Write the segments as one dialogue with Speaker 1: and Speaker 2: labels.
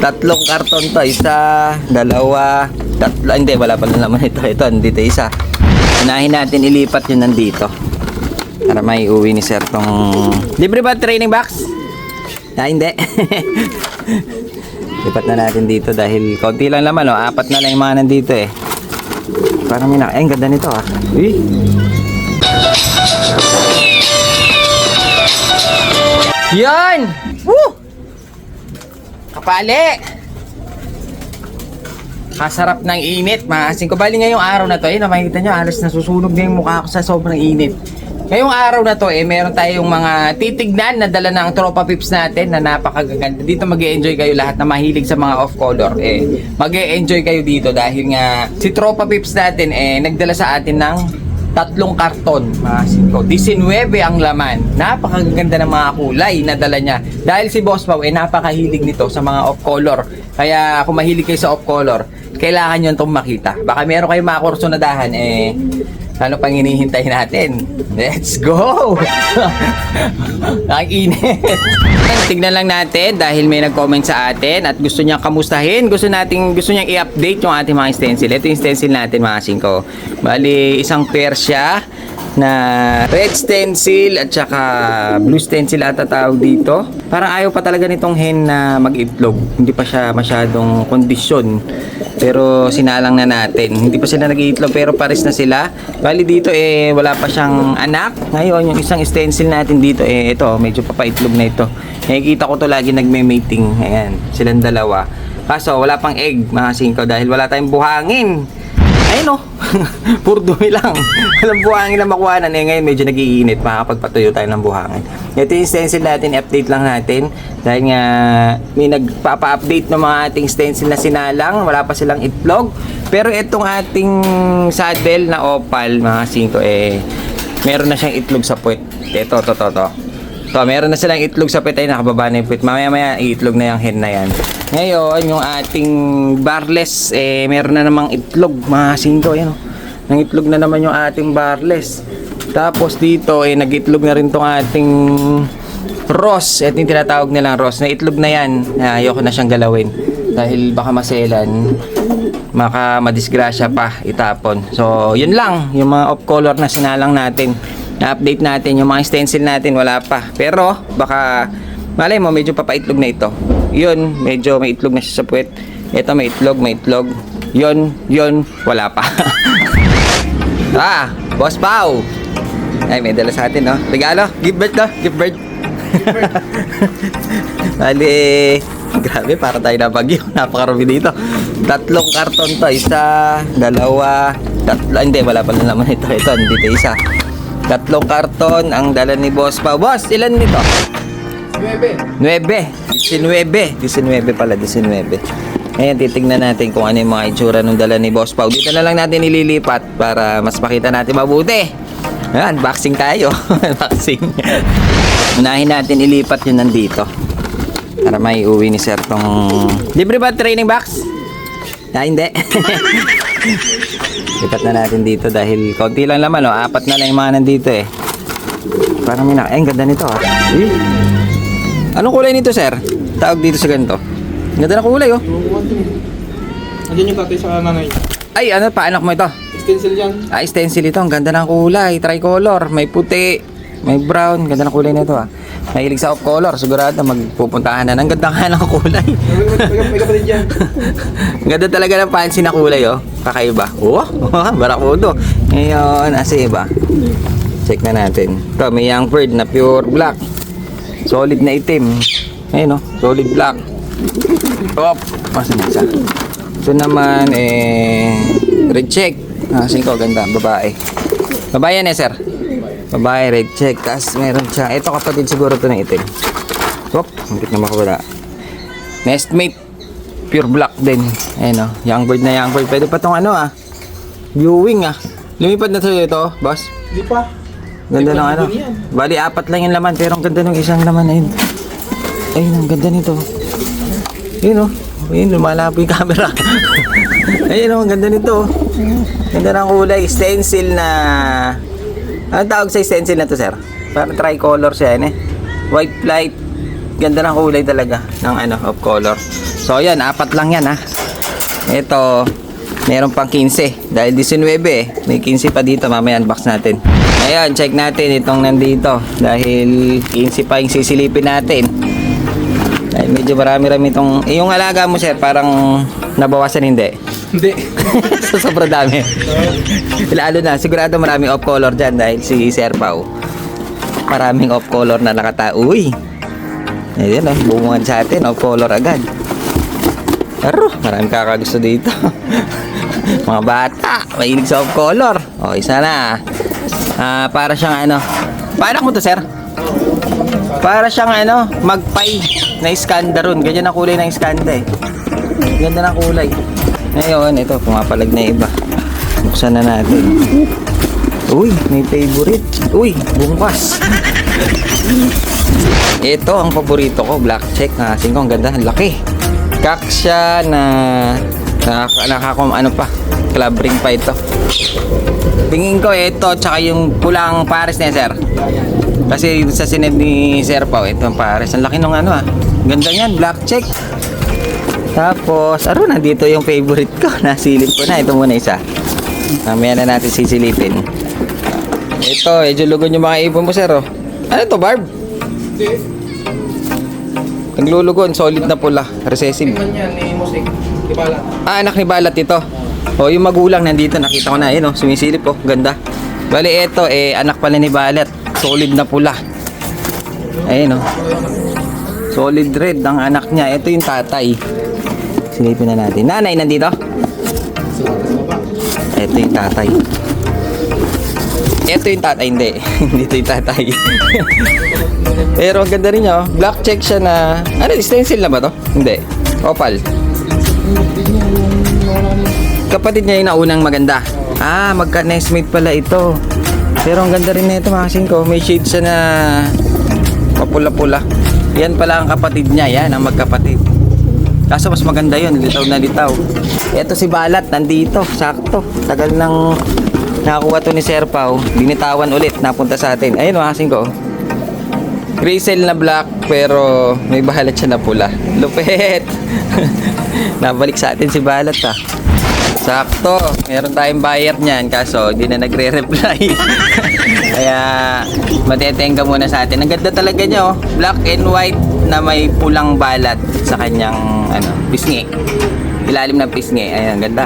Speaker 1: Tatlong karton to. Isa, dalawa, tatlo. Hindi, wala pa naman ito. Ito, dito isa. Unahin natin ilipat yun nandito. Para may uwi ni sir tong... Libre ba training box? Hindi. Lipat na natin dito dahil konti lang naman, oh. Apat na lang yung mga nandito eh. Parang may ang ganda nito ah. Uy. Yan! Woo! Kapali! Kasarap ng init, maasin ko. Bali ngayong araw na to, makikita nyo, halos nasusunog na yung mukha ko sa sobrang init. Ngayong araw na to, meron tayong mga titignan na dala ng tropa pips natin na napakagaganda. Dito mag-e-enjoy kayo lahat na mahilig sa mga off-color. Mag-e-enjoy kayo dito dahil nga si tropa pips natin, nagdala sa atin ng 3 karton, mga 5. 19 ang laman. Napakaganda ng mga kulay na dala niya. Dahil si Boss Pao, napakahilig nito sa mga off-color. Kaya kung mahilig kayo sa off-color, kailangan nyo itong makita. Baka meron kayong mga kursunadahan, ano pang hinihintay natin? Let's go! Ang init. Tignan lang natin dahil may nag-comment sa atin at gusto niyang kamustahin. Gusto niyang i-update yung ating mga stencil. Ito yung stencil natin, mga 5. Bali, isang pair siya na red stencil at saka blue stencil ata tawag dito. Parang ayaw pa talaga nitong hen na mag-itlog. Hindi pa siya masyadong kondisyon. Pero sinalang na natin. Hindi pa sila nag-iitlog pero pares na sila. Bali dito wala pa siyang anak. Ngayon yung isang stencil natin dito ito medyo papaitlog na ito. Nakikita ko to lagi nagme-mating. Ayan, silang dalawa. Kaso wala pang egg, mga 5, dahil wala tayong buhangin. Ayun o. Puro dumi lang. Walang buhangin na makuhanan. Ngayon medyo nag-iinit. Makakapagpatuyo tayo ng buhangin. Ito yung stencil natin. Update lang natin. Dahil nga may nagpapa-update ng mga ating stencil na sinalang. Wala pa silang itlog. Pero itong ating saddle na opal, mga 5, meron na siyang itlog sa puwet. Ito. Meron na silang itlog sa puwet. Ay, nakababa na yung puwet. Mamaya iitlog na yung hen na yan. Ngayon, yung ating barless, meron na namang itlog, mga 5, ayan o. Nang itlog na naman yung ating barless. Tapos dito, nag-itlog na rin tong ating Ross. Ito yung tinatawag nilang Ross. Na itlog na yan, ayoko na siyang galawin. Dahil baka maselan, baka madisgrasya pa, itapon. So, yun lang, yung mga off-color na sinalang natin. Na-update natin, yung mga stencil natin, wala pa. Pero, baka, malay mo, medyo papaitlog na ito. Yun, medyo may itlog na siya sa puwet. Ito may itlog. Yun, wala pa. Boss Pao. Ay, may dala sa atin, no? Regalo, gift bird, no? Gift bird. Bali, grabe, para tayo na bagyo. Napakarami dito. 3 karton to. Isa, dalawa, tatlo. Hindi, wala pa naman ito. Ito, dito isa. 3 karton ang dala ni Boss Pao. Boss, ilan nito? 19 pala, 19. Ngayon, titignan natin kung ano yung mga itsura nung dala ni Boss Pao. Dito na lang natin ililipat para mas makita natin mabuti. Ayan, unboxing tayo. Unboxing. Unahin natin ilipat yun nandito. Para may uwi ni sir tong... Libre ba training box? Hindi. Lipat na natin dito dahil konti lang naman, oh. Apat na lang yung mga nandito Parang may ang ganda nito Anong kulay nito, sir? Tawag dito sa ganito. Ganda na kulay, oh.
Speaker 2: Andiyan yung tatay sa nanay.
Speaker 1: Ay, ano pa? Anak mo ito?
Speaker 2: Stencil yan.
Speaker 1: Stencil ito. Ang ganda ng kulay. Tricolor. May puti. May brown. Ganda ng kulay na ito, Mahilig sa off-color. Sigurado magpupuntahan na. Ang ganda nga ng kulay.
Speaker 2: May kapatid yan.
Speaker 1: Ang ganda talaga ng fancy na kulay, oh. Kakaiba. Barakudo. Ngayon, iba. Check na natin. Ito, may young bird na pure black. Solid na itim. Ayun, solid black. Masa na isa. Ito naman, red check. 5, ganda. Babae. Babae yan, sir. Babae, red check. Tapos meron siya. Ito kapatid siguro ito ng itim. Hindi na makawala. Nestmate. Pure black din. Ayun, young bird na young bird. Pwede pa itong viewing, Lumipad na sa'yo ito, boss?
Speaker 2: Hindi pa.
Speaker 1: Ganda ng Bali, 4 lang yung laman. Pero ang ganda ng isang laman na yun. Ayun, ang ganda nito. Ayun, ayun, lumalabo yung camera. Ayun, ang ganda nito. Ganda ng kulay. Stencil na... Anong tawag sa stencil na to, sir? Parang tricolor siya, White light. Ganda ng kulay talaga. Ng off color. So yan, 4 lang yan ha. Ito, meron pang 15. Dahil 19 eh. May 15 pa dito, mamaya unbox natin. Ngayon, check natin itong nandito. Dahil 15 pa yung sisilipin natin. Dahil medyo marami-rami itong... yung alaga mo sir, parang nabawasan hindi.
Speaker 2: Hindi.
Speaker 1: So, sobrang dami. Lalo na, sigurado maraming off color dyan dahil si Sir Pao. Maraming off color na nakata... Uy! Ayan o, bumungad sa atin, off color agad. Pero, maraming kakagusto dito. Mga bata, mahilig sa off color. O, isa na. Para siyang ano... Paano mo to, sir? Para siyang ano, magpay na iskanda ron. Ganyan ang kulay ng iskanda eh. Ganda ng kulay. Ngayon, ito, pumapalag na iba. Buksan na natin. Uy, may favorite. Uy, bungkas. Ito ang paborito ko, black check. Nasin ko, ang ganda, ang laki. Kaksya na ano pa, club ring pa ito. Tingin ko ito, tsaka yung pulang pares niya, sir. Kasi sa sined ni Sir Pao, ito ang pares. Ang laki nung ano ganda niyan, black check. Tapos, nandito yung favorite ko. Nasilip ko na. Ito muna isa. Mamaya na natin sisilipin. Ito, medyo lugon yung mga ibon mo, sir. Oh. Ano to, Barb?
Speaker 2: Hindi.
Speaker 1: Naglulugon, solid na pula. Recessive.
Speaker 2: Tingnan yan ni Musik. Di pala.
Speaker 1: Anak ni Balat ito. O, yung magulang nandito. Nakita ko na. Ayun, sumisilip po. Ganda. Bali, ito, anak pala ni Balat. Solid na pula. Ayun, solid red ang anak niya. Ito yung tatay. Silipin na natin. Nanay nandito? Ito yung tatay. Ito yung tatay. Hindi. Dito yung tatay. Pero ang ganda rin niya. Black check siya na... Ano? Stencil na ba to? Hindi. Opal. Kapatid niya yung naunang maganda. Magka-nestmate pala ito. Pero ang ganda rin na ito mga kasing ko. May shade siya na... papula-pula. Yan pala ang kapatid niya. Yan ang magkapatid. Kaso mas maganda yun, litaw na litaw. Ito si Balat, nandito, sakto. Tagal nang nakakuha to ni Sir Pao. Binitawan ulit, napunta sa atin. Ayun, makasing ko. Grisel na black, pero may bahalat siya na pula. Lupit! Nabalik sa atin si Balat Sakto, meron tayong buyer niyan, kaso hindi na nagre-reply. Kaya matetenga muna sa atin. Ang ganda talaga niya, black and white na may pulang balat sa kanyang pisngi. Ilalim ng pisngi. Ayan, ganda.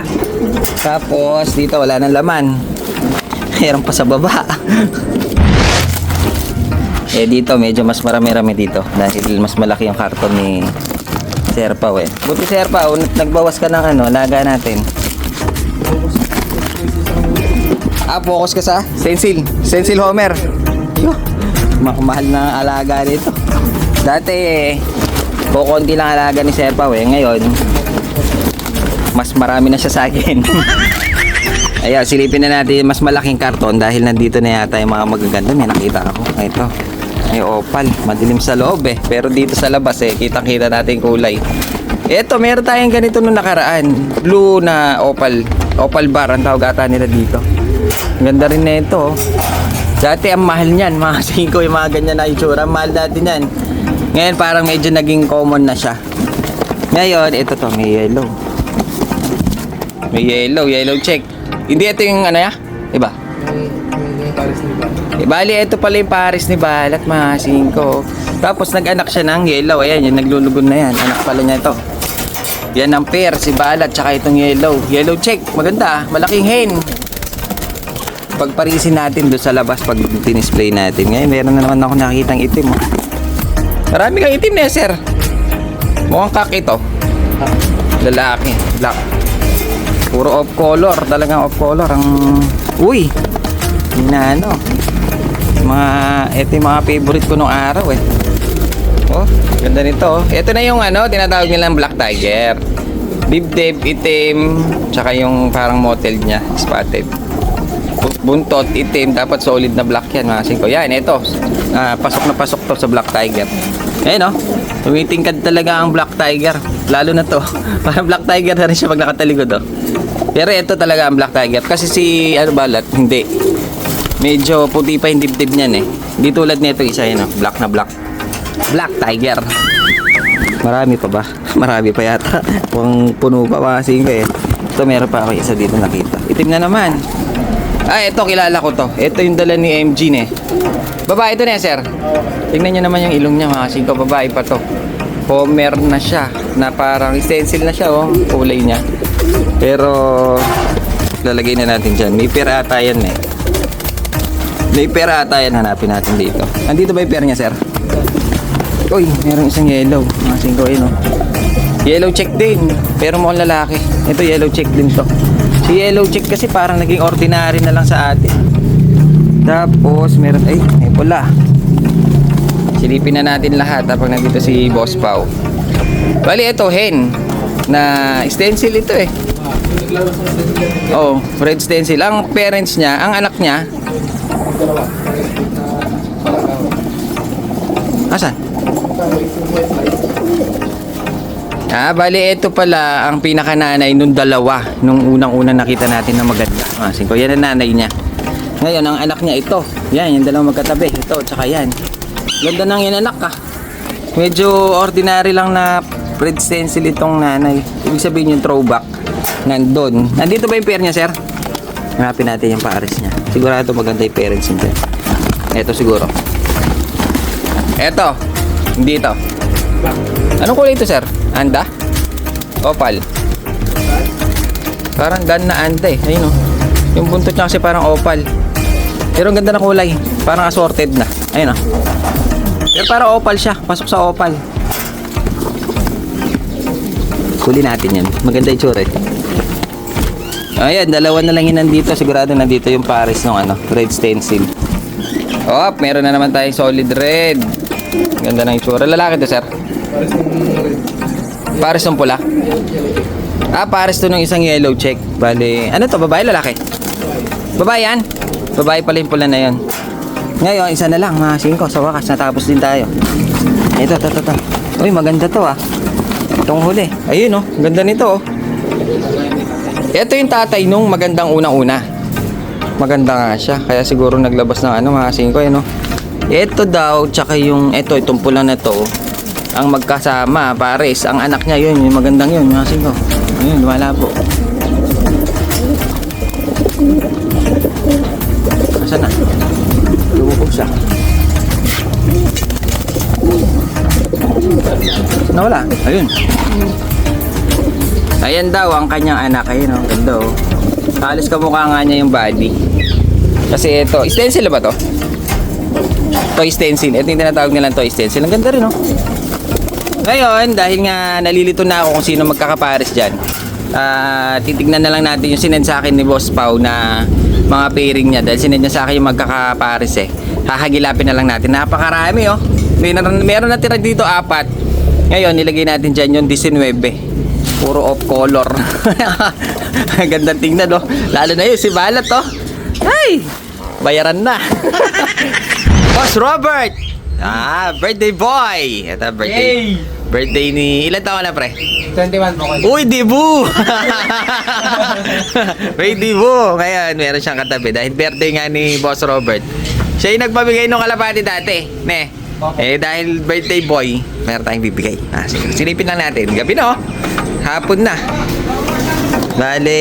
Speaker 1: Tapos dito wala nang laman. Meron pa sa baba. Dito medyo mas marami-rami dito dahil mas malaki yung karton ni Sir Pao Buti Sir Pao, nagbawas ka ng laga natin. Focus ka sa Stencil Homer. Mahal na alaga nito. Dati kukunti lang alaga ni Sir Pao ngayon mas marami na siya sa akin. Ayan, silipin na natin mas malaking karton dahil nandito na yata yung mga magaganda. May nakita ako. Ito, may opal. Madilim sa loob pero dito sa labas kitang-kita natin kulay. Ito, meron tayong ganito nung nakaraan. Blue na opal bar ang tawag ata nila dito. Ganda rin na ito. Dati ang mahal niyan, mga 5 yung mga ganyan na itsura. Mahal dati niyan. Ngayon parang medyo naging common na siya. Ngayon, ito to, may yellow. May yellow check. Hindi ito yung iba.
Speaker 2: Yung Paris ni Balat.
Speaker 1: Bali, ito pala yung Paris ni Balat, mga 5. Tapos nag-anak siya ng yellow. Ayan, yung naglulugon na yan. Anak pala niya ito. Yan ang pair, si Balat, tsaka itong yellow. Yellow check, maganda, malaking hen. Pagparisin natin doon sa labas pag display natin. Ngayon, meron na naman ako nakikitang itim. Marami kang itim na sir. Mukhang kak ito. Lalaki, black. Puro off color, talagang off color. Uy, ito yung mga favorite ko nung araw Oh, ganda nito. Ito na yung tinatawag nilang Black Tiger. Dibdib, itim, tsaka yung parang motel niya, spotted. Buntot, itim, dapat solid na black yan, mga singko. Yan, ito. Pasok na pasok to sa Black Tiger. Ayun, tumitingkad talaga ang Black Tiger. Lalo na to. Parang Black Tiger na rin siya pag nakataligod, Pero ito talaga ang Black Tiger. Kasi si Balat, hindi. Medyo puti pa yung dibdib niyan Hindi tulad nito isa yun, black na black. Black Tiger. Marami pa ba? Marami pa yata. Kung puno pa mga singko eh. Ito meron pa ako isa dito nakita. Itim na naman. Ah, ito kilala ko to. Ito yung dala ni MG ne. Babae ito na sir. Tingnan nyo naman yung ilong niya mga singko. Babae pa to. Homer na siya. Na parang stencil na siya oh. Kulay niya. Pero lalagay na natin dyan. May pair ata yan eh. May pair ata yan. Hanapin natin dito. Andito ba yung pair niya sir? Uy, meron isang yellow. Mga singko eh no. Yellow check din. Pero mukhang lalaki. Ito yellow check din to. Si yellow check kasi parang naging ordinary na lang sa atin. Tapos meron ay may pula. Silipin na natin lahat habang nandito si Boss Pao. Bali ito hen na stencil ito eh. Oh, red stencil. Ang parents niya, ang anak niya. Asan? Ah, bali ito pala ang pinakananay nung dalawa nung unang-unang nakita natin na maganda. Ah, singko, yan ang nanay niya. Ngayon, ang anak niya ito. Yan, yung dalawang magkatabi. Ito, tsaka yan. Ganda ng inanak ah. Medyo ordinary lang na red stencil itong nanay. Ibig sabihin yung throwback. Nandun. Nandito ba yung pair niya, sir? Hanapin natin yung pares niya. Sigurado maganda yung parents niya. Ito siguro. Ito. Hindi ito. Anong kulay ito, sir? Anda? Opal? Parang gan na anda eh. Ayun o. Yung buntot niya kasi parang opal. Pero ang ganda na kulay. Parang assorted na. Ayun o. Pero parang opal siya. Pasok sa opal. Huli natin yan. Maganda yung tsura eh. Ayan, dalawa na lang yun nandito. Sigurado nandito yung pares ng ano, red stencil. Oh, meron na naman tayong solid red. Ganda ng itsura. Lalaki to, sir? Pares ng pula? Ah, pares to ng isang yellow check. Bali, ano to? Babae, lalaki? Babae yan? Babae pala yung pula na yun. Ngayon, isa na lang, mga singko. Sa wakas, natapos din tayo. Ito. Uy, maganda to ah. Itong huli. Ayun oh, ganda nito oh. Ito yung tatay nung magandang unang-una. Maganda nga siya. Kaya siguro naglabas ng ano, mga singko eh no. Ito daw, tsaka yung, itong pula na to ang magkasama, pares. Ang anak niya yun, yung magandang yun, mga singko. Ayun, lumalabo. Nasaan na? Lumubog siya. Nawala. Ayun. Ayan daw ang kanyang anak. Ayun o. Ganda o. Halos kamukha nga niya yung body. Kasi ito. Stencil ba to? Toy stencil. Ito yung tinatawag nilang toy stencil. Ang ganda rin o. Ngayon, dahil nga nalilito na ako kung sino magkakapares dyan, titignan na lang natin yung sinend sa akin ni Boss Pao na mga pairing niya. Dahil sinend niya sa akin yung magkakapares eh. Hahagilapin na lang natin. Napakarami oh. Meron na tira dito 4. Ngayon, nilagay natin dyan yung 19. Puro off color. Gandang tingnan oh. Lalo na yun, si Balat oh. Ay! Bayaran na. Boss Robert! Ah, birthday boy! Ito, birthday. Yay! Birthday ni... Ilan taon na, pre?
Speaker 2: 21 po kayo.
Speaker 1: Uy, Dibu! May Dibu! Ngayon, meron siyang katabi. Dahil birthday nga ni Boss Robert. Siya yung nagpabigay ng kalapati dati. Ne? Eh, dahil birthday boy, meron tayong bibigay. Ah, sige. Silipin lang natin. Gabi na, oh. Hapon na. Bale...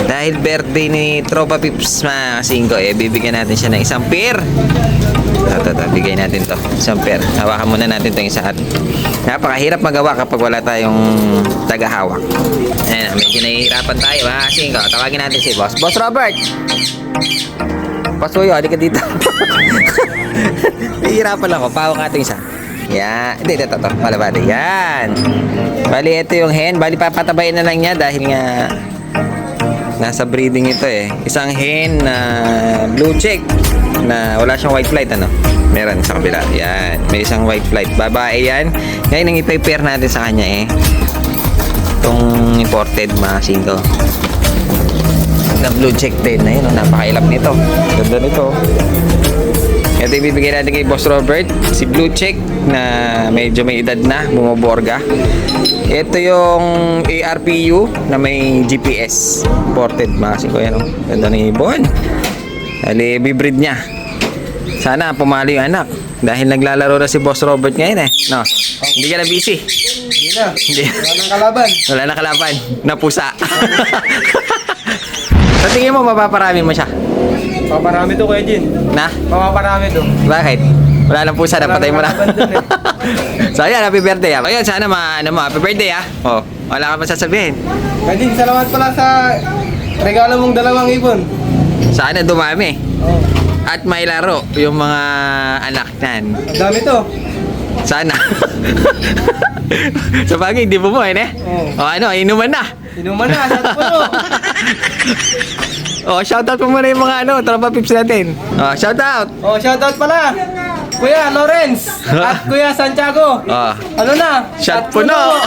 Speaker 1: Dahil birthday ni Tropa Pips mga 5, eh, bibigyan natin siya ng isang pair. Ito, bigay natin to. Isang pair. Hawakan muna natin itong isa at napakahirap magawa kapag wala tayong tagahawak. Ayan, medyo nahihirapan tayo mga 5. Tawagin natin si Boss. Boss Robert! Pasuyo, halika dito. Nahihirapan lang ako. Pawak natin isa. Yan. Hindi, ito. Malabati. Yan. Bali, ito yung hen. Bali, papatabayin na lang niya dahil nga nasa breeding ito eh. Isang hen na blue check na wala siyang white flight ano. Meron sa kabila. Yan. May isang white flight. Babae yan. Ngayon ang ipa-pair natin sa kanya eh. Itong imported mga 5. Na blue check din. Ayun, napakailap nito. Ganda nito. Ito ibibigay natin kay Boss Robert. Si blue check na medyo may edad na. Bumoborga. Ito yung ARPU na may GPS. Imported mga 5 yan. Oh. Ganda ni Bon. Ali, bibreed niya. Sana pumalo yung anak. Dahil naglalaro na si Boss Robert ngayon eh. No? Hindi ka na busy.
Speaker 2: Hindi na.
Speaker 1: Hindi.
Speaker 2: Wala nang kalaban.
Speaker 1: Wala na kalaban. Napusa. Sa tingin mo, mapaparami mo siya?
Speaker 2: Paparami to, Kuya Jin.
Speaker 1: Na?
Speaker 2: Paparami to.
Speaker 1: Bakit? Wala nang pusa, napatay mo na.
Speaker 2: Wala nang kalaban dun
Speaker 1: So ayan, happy birthday ah. Ayun, sana happy birthday ah. Oh, wala ka pa sasabihin.
Speaker 2: Kuya Jin, salamat pala sa regalo mong 2 ibon.
Speaker 1: Sana dumami.
Speaker 2: Oh.
Speaker 1: At may laro yung mga anak niyan.
Speaker 2: Ang dami to.
Speaker 1: Sana. Sa bagay, hindi mo eh.
Speaker 2: Oo.
Speaker 1: O ano, inuman na.
Speaker 2: Inuman na, sa puno.
Speaker 1: Oh, shoutout mo muna yung mga tropa pips natin. Oh, shoutout.
Speaker 2: Oh, shoutout pala. Kuya Lawrence at Kuya Santiago.
Speaker 1: Oh.
Speaker 2: Ano na?
Speaker 1: Shot puno.